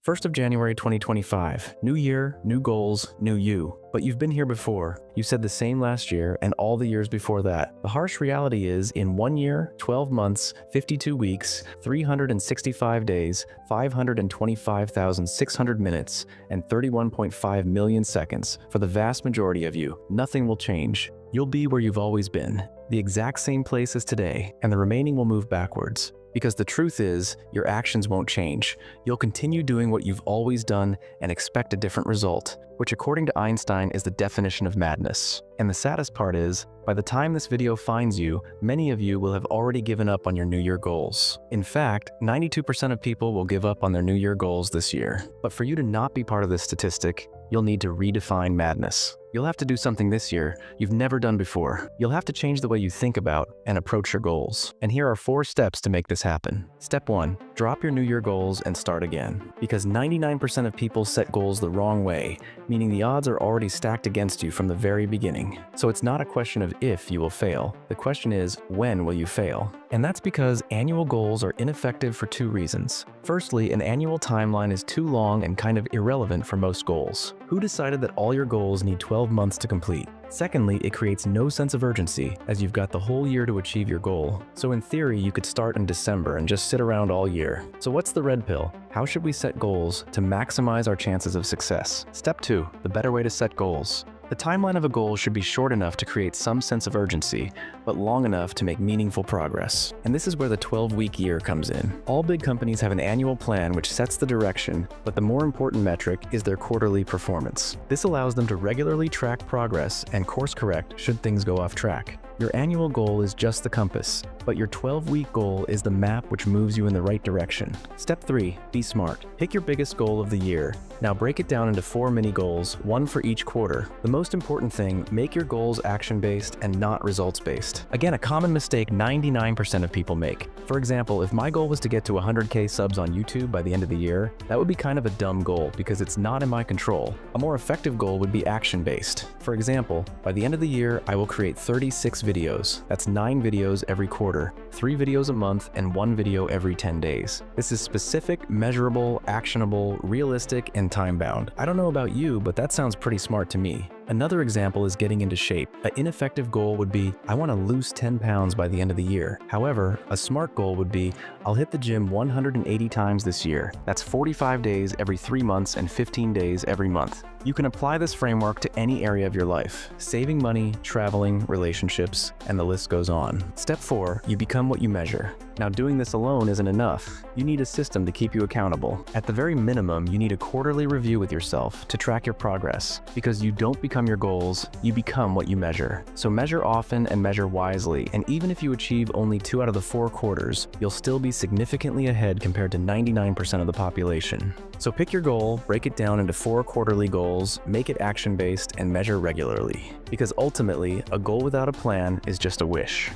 1st of January 2025, new year, new goals, new you. But you've been here before. You said the same last year and all the years before that. The harsh reality is, in 1 year, 12 months, 52 weeks, 365 days, 525,600 minutes, and 31.5 million seconds, for the vast majority of you, nothing will change. You'll be where you've always been, the exact same place as today, and the remaining will move backwards. Because the truth is, your actions won't change. You'll continue doing what you've always done and expect a different result, which according to Einstein is the definition of madness. And the saddest part is, by the time this video finds you, many of you will have already given up on your New Year goals. In fact, 92% of people will give up on their New Year goals this year. But for you to not be part of this statistic, you'll need to redefine madness. You'll have to do something this year you've never done before. You'll have to change the way you think about and approach your goals. And here are 4 steps to make this happen. Step 1. Drop your New Year goals and start again. Because 99% of people set goals the wrong way, meaning the odds are already stacked against you from the very beginning. So it's not a question of if you will fail. The question is, when will you fail? And that's because annual goals are ineffective for 2 reasons. Firstly, an annual timeline is too long and kind of irrelevant for most goals. Who decided that all your goals need 12 months to complete? Secondly, it creates no sense of urgency, as you've got the whole year to achieve your goal. So in theory, you could start in December and just sit around all year. So what's the red pill? How should we set goals to maximize our chances of success? Step 2. The better way to set goals. The timeline of a goal should be short enough to create some sense of urgency, but long enough to make meaningful progress. And this is where the 12-week year comes in. All big companies have an annual plan which sets the direction, but the more important metric is their quarterly performance. This allows them to regularly track progress and course correct should things go off track. Your annual goal is just the compass, but your 12-week goal is the map which moves you in the right direction. Step 3. Be smart. Pick your biggest goal of the year. Now break it down into 4 mini goals, 1 for each quarter. The most important thing, make your goals action-based and not results-based. Again, a common mistake 99% of people make. For example, if my goal was to get to 100K subs on YouTube by the end of the year, that would be kind of a dumb goal because it's not in my control. A more effective goal would be action-based. For example, by the end of the year, I will create 36 videos. That's 9 videos every quarter, 3 videos a month, and 1 video every 10 days. This is specific, measurable, actionable, realistic, and time-bound. I don't know about you, but that sounds pretty smart to me. Another example is getting into shape. An ineffective goal would be, I want to lose 10 pounds by the end of the year. However, a smart goal would be, I'll hit the gym 180 times this year. That's 45 days every 3 months and 15 days every month. You can apply this framework to any area of your life: saving money, traveling, relationships, and the list goes on. Step 4. You become what you measure. Now, doing this alone isn't enough. You need a system to keep you accountable. At the very minimum, you need a quarterly review with yourself to track your progress. Because you don't become your goals, you become what you measure. So measure often and measure wisely, and even if you achieve only 2 out of the 4 quarters, you'll still be significantly ahead compared to 99% of the population. So pick your goal, break it down into 4 quarterly goals, make it action-based, and measure regularly. Because ultimately, a goal without a plan is just a wish.